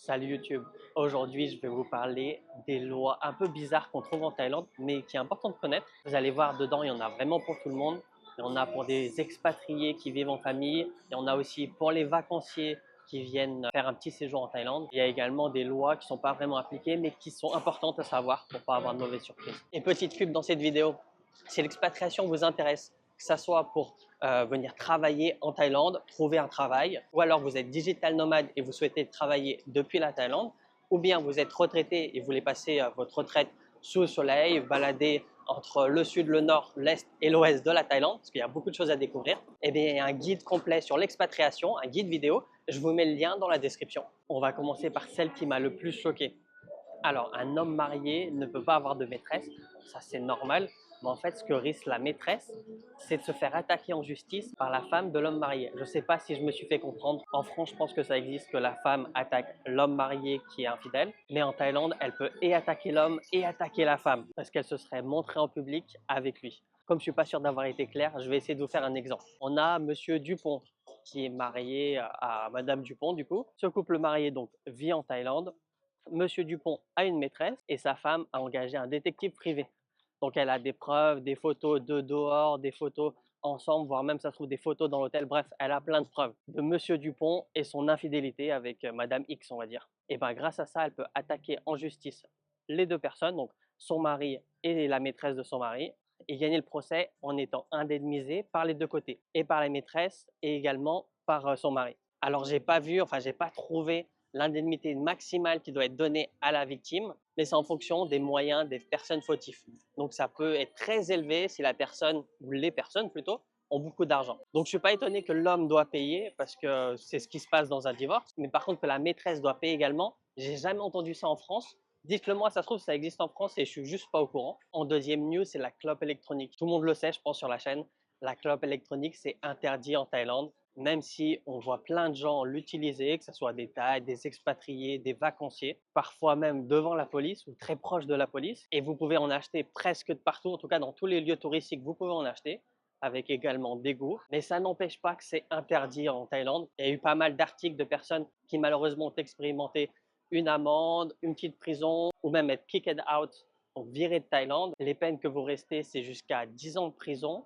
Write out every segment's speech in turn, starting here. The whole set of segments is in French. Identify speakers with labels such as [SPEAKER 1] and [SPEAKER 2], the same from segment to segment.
[SPEAKER 1] Salut YouTube, aujourd'hui je vais vous parler des lois un peu bizarres qu'on trouve en Thaïlande mais qui est important de connaître. Vous allez voir dedans, il y en a vraiment pour tout le monde. Il y en a pour des expatriés qui vivent en famille, il y en a aussi pour les vacanciers qui viennent faire un petit séjour en Thaïlande. Il y a également des lois qui ne sont pas vraiment appliquées mais qui sont importantes à savoir pour ne pas avoir de mauvaises surprises. Et petite pub dans cette vidéo, si l'expatriation vous intéresse, que ce soit pour venir travailler en Thaïlande, trouver un travail, ou alors vous êtes digital nomade et vous souhaitez travailler depuis la Thaïlande, ou bien vous êtes retraité et vous voulez passer votre retraite sous le soleil, balader entre le sud, le nord, l'est et l'ouest de la Thaïlande, parce qu'il y a beaucoup de choses à découvrir, et bien il y a un guide complet sur l'expatriation, un guide vidéo. Je vous mets le lien dans la description. On va commencer par celle qui m'a le plus choqué. Alors, un homme marié ne peut pas avoir de maîtresse, ça c'est normal, mais en fait, ce que risque la maîtresse, c'est de se faire attaquer en justice par la femme de l'homme marié. Je ne sais pas si je me suis fait comprendre. En France, je pense que ça existe que la femme attaque l'homme marié qui est infidèle, mais en Thaïlande, elle peut et attaquer l'homme et attaquer la femme parce qu'elle se serait montrée en public avec lui. Comme je ne suis pas sûr d'avoir été clair, je vais essayer de vous faire un exemple. On a Monsieur Dupont qui est marié à Madame Dupont du coup. Ce couple marié donc vit en Thaïlande. Monsieur Dupont a une maîtresse et sa femme a engagé un détective privé. Donc elle a des preuves, des photos de dehors, des photos ensemble, voire même ça se trouve des photos dans l'hôtel. Bref, elle a plein de preuves de Monsieur Dupont et son infidélité avec Madame X, on va dire. Et bien grâce à ça, elle peut attaquer en justice les deux personnes, donc son mari et la maîtresse de son mari, et gagner le procès en étant indemnisée par les deux côtés, et par la maîtresse et également par son mari. Alors j'ai pas vu, enfin j'ai pas trouvé l'indemnité maximale qui doit être donnée à la victime, mais c'est en fonction des moyens des personnes fautives. Donc ça peut être très élevé si la personne, ou les personnes plutôt, ont beaucoup d'argent. Donc je ne suis pas étonné que l'homme doit payer parce que c'est ce qui se passe dans un divorce, mais par contre que la maîtresse doit payer également, j'ai jamais entendu ça en France. Dites-le moi, ça se trouve ça existe en France et je suis juste pas au courant. En deuxième news, c'est la clope électronique. Tout le monde le sait, je pense, sur la chaîne. La clope électronique, c'est interdit en Thaïlande, même si on voit plein de gens l'utiliser, que ce soit des Thaïs, des expatriés, des vacanciers, parfois même devant la police ou très proche de la police. Et vous pouvez en acheter presque de partout, en tout cas dans tous les lieux touristiques, vous pouvez en acheter, avec également des goûts. Mais ça n'empêche pas que c'est interdit en Thaïlande. Il y a eu pas mal d'articles de personnes qui malheureusement ont expérimenté une amende, une petite prison ou même être kicked out, donc viré de Thaïlande. Les peines que vous restez, c'est jusqu'à 10 ans de prison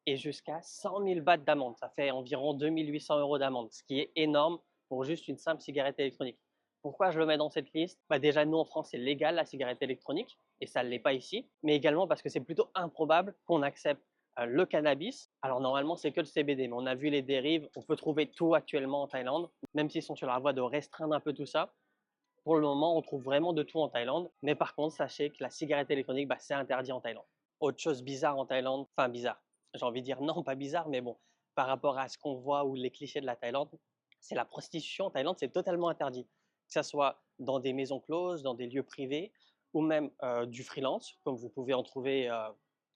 [SPEAKER 1] et jusqu'à 100 000 bahts d'amende. Ça fait environ 2800 € d'amende, ce qui est énorme pour juste une simple cigarette électronique. Pourquoi je le mets dans cette liste? Déjà, nous en France, c'est légal la cigarette électronique et ça ne l'est pas ici, mais également parce que c'est plutôt improbable qu'on accepte le cannabis. Alors normalement, c'est que le CBD, mais on a vu les dérives. On peut trouver tout actuellement en Thaïlande, même s'ils sont sur la voie de restreindre un peu tout ça. Pour le moment, on trouve vraiment de tout en Thaïlande, mais par contre, sachez que la cigarette électronique, c'est interdit en Thaïlande. Autre chose bizarre en Thaïlande, enfin bizarre, j'ai envie de dire non, pas bizarre, mais bon, par rapport à ce qu'on voit ou les clichés de la Thaïlande, c'est la prostitution en Thaïlande, c'est totalement interdit. Que ce soit dans des maisons closes, dans des lieux privés, ou même du freelance, comme vous pouvez en trouver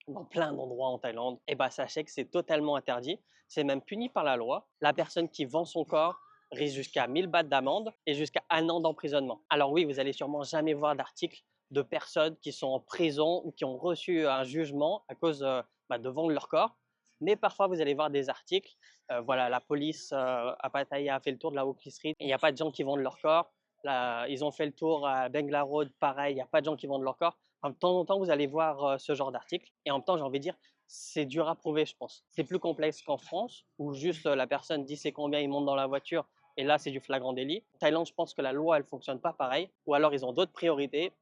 [SPEAKER 1] dans plein d'endroits en Thaïlande, et sachez que c'est totalement interdit. C'est même puni par la loi. La personne qui vend son corps risque jusqu'à 1000 bahts d'amende et jusqu'à 1 an d'emprisonnement. Alors oui, vous allez sûrement jamais voir d'articles de personnes qui sont en prison ou qui ont reçu un jugement à cause de vendre leur corps. Mais parfois, vous allez voir des articles. Voilà, la police à Pattaya a fait le tour de la Oakley Street. Il n'y a pas de gens qui vendent leur corps. Là, ils ont fait le tour à Bengla Road, pareil, il n'y a pas de gens qui vendent leur corps. De temps en temps, vous allez voir ce genre d'article. Et en même temps, j'ai envie de dire, c'est dur à prouver, je pense. C'est plus complexe qu'en France, où juste la personne dit c'est combien, il monte dans la voiture, et là, c'est du flagrant délit. En Thaïlande, je pense que la loi, elle fonctionne pas pareil, ou alors ils ont d'autres priorités.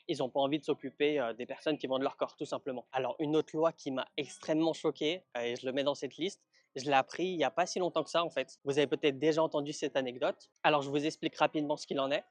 [SPEAKER 1] Ils n'ont pas envie de s'occuper des personnes qui vendent leur corps, tout simplement. Alors, une autre loi qui m'a extrêmement choqué, et je le mets dans cette liste, je l'ai appris il n'y a pas si longtemps que ça, en fait. Vous avez peut-être déjà entendu cette anecdote. Alors, je vous explique rapidement ce qu'il en est.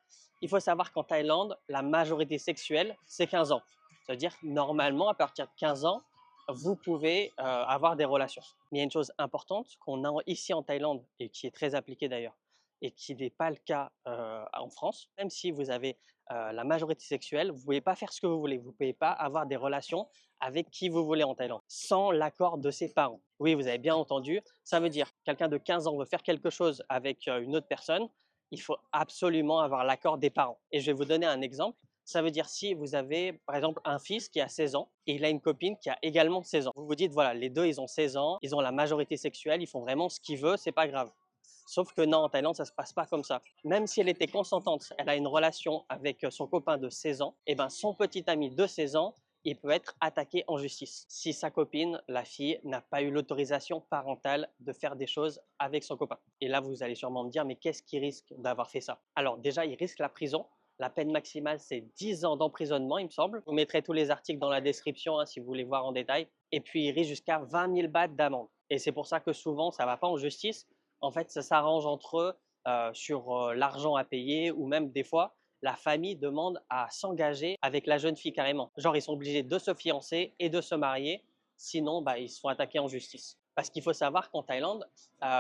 [SPEAKER 1] Il faut savoir qu'en Thaïlande, la majorité sexuelle, c'est 15 ans. C'est-à-dire, normalement, à partir de 15 ans, vous pouvez avoir des relations. Mais il y a une chose importante qu'on a ici en Thaïlande, et qui est très appliquée d'ailleurs, et qui n'est pas le cas en France. Même si vous avez la majorité sexuelle, vous ne pouvez pas faire ce que vous voulez. Vous ne pouvez pas avoir des relations avec qui vous voulez en Thaïlande, sans l'accord de ses parents. Oui, vous avez bien entendu, ça veut dire quelqu'un de 15 ans veut faire quelque chose avec une autre personne, il faut absolument avoir l'accord des parents. Et je vais vous donner un exemple. Ça veut dire si vous avez par exemple un fils qui a 16 ans et il a une copine qui a également 16 ans. Vous vous dites voilà, les deux ils ont 16 ans, ils ont la majorité sexuelle, ils font vraiment ce qu'ils veulent, c'est pas grave. Sauf que non, en Thaïlande, ça se passe pas comme ça. Même si elle était consentante, elle a une relation avec son copain de 16 ans, et ben son petit ami de 16 ans, il peut être attaqué en justice si sa copine, la fille, n'a pas eu l'autorisation parentale de faire des choses avec son copain. Et là, vous allez sûrement me dire, mais qu'est-ce qui risque d'avoir fait ça? Alors déjà, il risque la prison. La peine maximale, c'est 10 ans d'emprisonnement, il me semble. Vous mettrez tous les articles dans la description hein, si vous voulez voir en détail. Et puis, il risque jusqu'à 20 000 bahts d'amende. Et c'est pour ça que souvent, ça ne va pas en justice. En fait, ça s'arrange entre eux sur l'argent à payer ou même des fois, la famille demande à s'engager avec la jeune fille carrément. Genre, ils sont obligés de se fiancer et de se marier, sinon, bah, ils se font attaquer en justice. Parce qu'il faut savoir qu'en Thaïlande,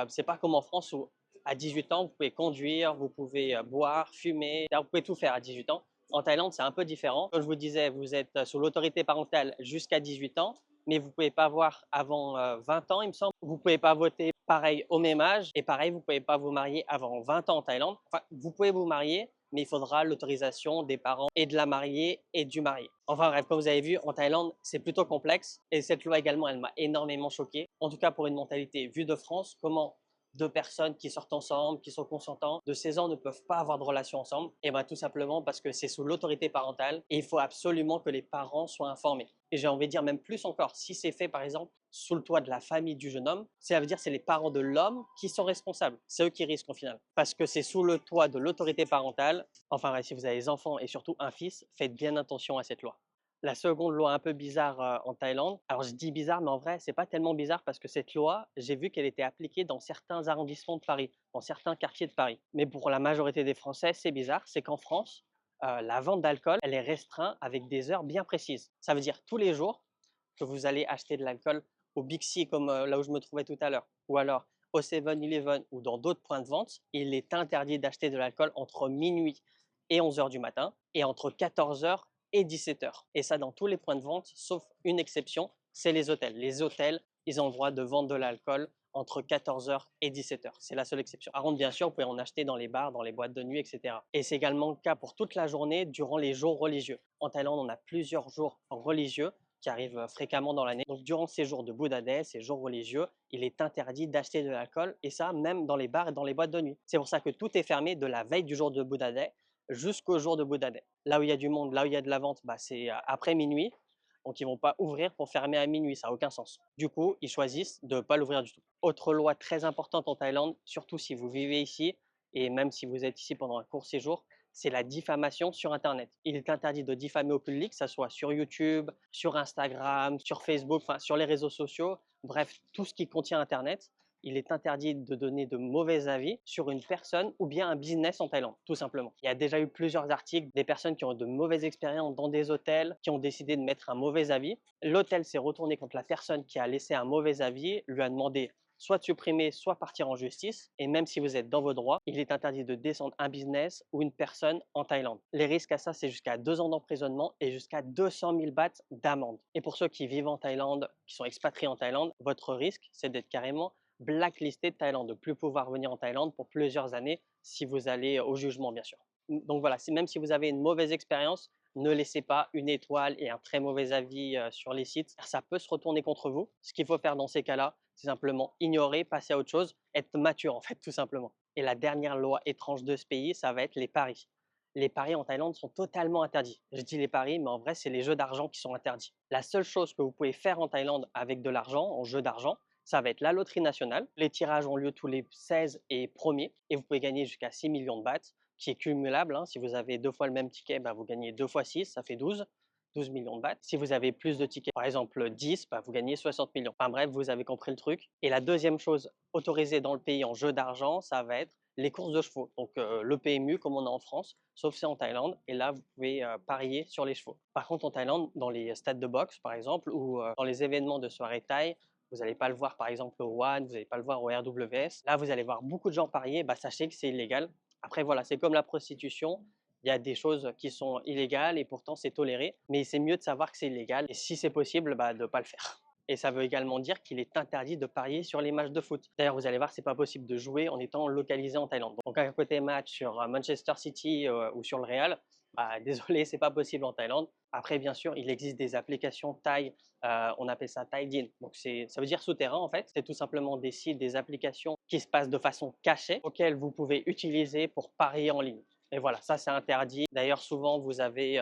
[SPEAKER 1] c'est pas comme en France où à 18 ans, vous pouvez conduire, vous pouvez boire, fumer, vous pouvez tout faire à 18 ans. En Thaïlande, c'est un peu différent. Comme je vous disais, vous êtes sous l'autorité parentale jusqu'à 18 ans, mais vous ne pouvez pas voir avant 20 ans, il me semble. Vous ne pouvez pas voter pareil au même âge, et pareil, vous ne pouvez pas vous marier avant 20 ans en Thaïlande. Enfin, vous pouvez vous marier, mais il faudra l'autorisation des parents et de la mariée et du marié. Enfin bref, comme vous avez vu, en Thaïlande, c'est plutôt complexe. Et cette loi également, elle m'a énormément choqué. En tout cas, pour une mentalité vue de France, comment deux personnes qui sortent ensemble, qui sont consentants, de 16 ans ne peuvent pas avoir de relation ensemble? Et bien tout simplement parce que c'est sous l'autorité parentale et il faut absolument que les parents soient informés. Et j'ai envie de dire même plus encore, si c'est fait par exemple sous le toit de la famille du jeune homme, ça veut dire que c'est les parents de l'homme qui sont responsables. C'est eux qui risquent au final. Parce que c'est sous le toit de l'autorité parentale. Enfin, si vous avez des enfants et surtout un fils, faites bien attention à cette loi. La seconde loi un peu bizarre en Thaïlande, alors je dis bizarre, mais en vrai, c'est pas tellement bizarre parce que cette loi, j'ai vu qu'elle était appliquée dans certains arrondissements de Paris, dans certains quartiers de Paris. Mais pour la majorité des Français, c'est bizarre, c'est qu'en France, la vente d'alcool, elle est restreinte avec des heures bien précises. Ça veut dire tous les jours que vous allez acheter de l'alcool au Big C, comme là où je me trouvais tout à l'heure, ou alors au 7-Eleven ou dans d'autres points de vente, il est interdit d'acheter de l'alcool entre minuit et 11 heures du matin et entre 14 heures et 17 heures. Et ça dans tous les points de vente, sauf une exception, c'est les hôtels. Les hôtels, ils ont le droit de vendre de l'alcool entre 14 heures et 17 heures. C'est la seule exception. Par contre, bien sûr, vous pouvez en acheter dans les bars, dans les boîtes de nuit, etc. Et c'est également le cas pour toute la journée durant les jours religieux. En Thaïlande, on a plusieurs jours religieux qui arrivent fréquemment dans l'année. Donc, durant ces jours de Bouddha Day, ces jours religieux, il est interdit d'acheter de l'alcool et ça, même dans les bars et dans les boîtes de nuit. C'est pour ça que tout est fermé de la veille du jour de Bouddha Day jusqu'au jour de Bouddha Day. Là où il y a du monde, là où il y a de la vente, bah, c'est après minuit. Donc, ils ne vont pas ouvrir pour fermer à minuit, ça n'a aucun sens. Du coup, ils choisissent de ne pas l'ouvrir du tout. Autre loi très importante en Thaïlande, surtout si vous vivez ici et même si vous êtes ici pendant un court séjour, c'est la diffamation sur Internet. Il est interdit de diffamer au public, que ce soit sur YouTube, sur Instagram, sur Facebook, enfin sur les réseaux sociaux, bref, tout ce qui contient Internet. Il est interdit de donner de mauvais avis sur une personne ou bien un business en Thaïlande, tout simplement. Il y a déjà eu plusieurs articles des personnes qui ont de mauvaises expériences dans des hôtels, qui ont décidé de mettre un mauvais avis. L'hôtel s'est retourné contre la personne qui a laissé un mauvais avis, lui a demandé soit de supprimer, soit partir en justice. Et même si vous êtes dans vos droits, il est interdit de descendre un business ou une personne en Thaïlande. Les risques à ça, c'est jusqu'à 2 ans d'emprisonnement et jusqu'à 200 000 bahts d'amende. Et pour ceux qui vivent en Thaïlande, qui sont expatriés en Thaïlande, votre risque, c'est d'être carrément blacklisté de Thaïlande, de ne plus pouvoir venir en Thaïlande pour plusieurs années si vous allez au jugement, bien sûr. Donc voilà, même si vous avez une mauvaise expérience, ne laissez pas une étoile et un très mauvais avis sur les sites, car ça peut se retourner contre vous. Ce qu'il faut faire dans ces cas-là, c'est simplement ignorer, passer à autre chose, être mature en fait, tout simplement. Et la dernière loi étrange de ce pays, ça va être les paris. Les paris en Thaïlande sont totalement interdits. Je dis les paris, mais en vrai, c'est les jeux d'argent qui sont interdits. La seule chose que vous pouvez faire en Thaïlande avec de l'argent, en jeu d'argent, ça va être la loterie nationale. Les tirages ont lieu tous les 16 et 1er et vous pouvez gagner jusqu'à 6 millions de bahts, qui est cumulable. Hein. Si vous avez 2 fois le même ticket, bah, vous gagnez 2 fois 6, ça fait 12 millions de bahts. Si vous avez plus de tickets, par exemple 10, bah, vous gagnez 60 millions. Enfin bref, vous avez compris le truc. Et la deuxième chose autorisée dans le pays en jeu d'argent, ça va être les courses de chevaux. Donc le PMU comme on a en France, sauf c'est en Thaïlande. Et là, vous pouvez parier sur les chevaux. Par contre, en Thaïlande, dans les stades de boxe, par exemple, ou dans les événements de soirée thaï, vous n'allez pas le voir par exemple au One, vous n'allez pas le voir au RWS. Là, vous allez voir beaucoup de gens parier, bah, sachez que c'est illégal. Après, voilà, c'est comme la prostitution. Il y a des choses qui sont illégales et pourtant c'est toléré. Mais c'est mieux de savoir que c'est illégal et si c'est possible, bah, de ne pas le faire. Et ça veut également dire qu'il est interdit de parier sur les matchs de foot. D'ailleurs, vous allez voir, c'est pas possible de jouer en étant localisé en Thaïlande. Donc, à côté match sur Manchester City ou sur le Real, Bah, désolé, c'est pas possible en Thaïlande. Après, bien sûr, il existe des applications Thaï, on appelle ça Thai Dien. Donc ça veut dire souterrain en fait. C'est tout simplement des sites, des applications qui se passent de façon cachée, auxquelles vous pouvez utiliser pour parier en ligne. Et voilà, ça c'est interdit. D'ailleurs, souvent vous avez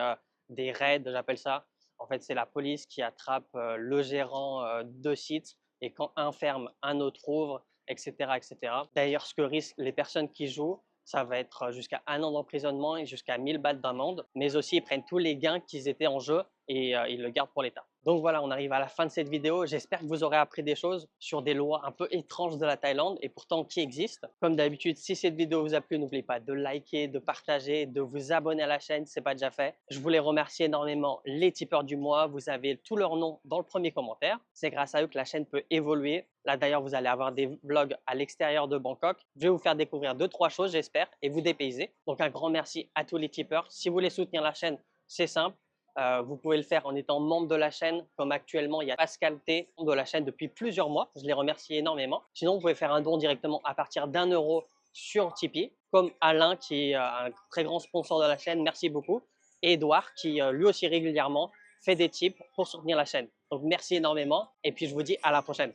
[SPEAKER 1] des raids, j'appelle ça. En fait, c'est la police qui attrape le gérant de site et quand un ferme, un autre ouvre, etc., etc. D'ailleurs, ce que risquent les personnes qui jouent, ça va être jusqu'à 1 an d'emprisonnement et jusqu'à 1 000 bahts d'amende. Mais aussi, ils prennent tous les gains qu'ils étaient en jeu et ils le gardent pour l'État. Donc voilà, on arrive à la fin de cette vidéo. J'espère que vous aurez appris des choses sur des lois un peu étranges de la Thaïlande et pourtant qui existent. Comme d'habitude, si cette vidéo vous a plu, n'oubliez pas de liker, de partager, de vous abonner à la chaîne si ce n'est pas déjà fait. Je voulais remercier énormément les tipeurs du mois. Vous avez tous leurs noms dans le premier commentaire. C'est grâce à eux que la chaîne peut évoluer. Là d'ailleurs, vous allez avoir des vlogs à l'extérieur de Bangkok. Je vais vous faire découvrir 2-3 choses, j'espère, et vous dépayser. Donc un grand merci à tous les tipeurs. Si vous voulez soutenir la chaîne, c'est simple. Vous pouvez le faire en étant membre de la chaîne, comme actuellement il y a Pascal T, membre de la chaîne depuis plusieurs mois. Je les remercie énormément. Sinon, vous pouvez faire un don directement à partir d'1 € sur Tipeee, comme Alain qui est un très grand sponsor de la chaîne. Merci beaucoup. Et Edouard qui lui aussi régulièrement fait des tips pour soutenir la chaîne. Donc merci énormément et puis je vous dis à la prochaine.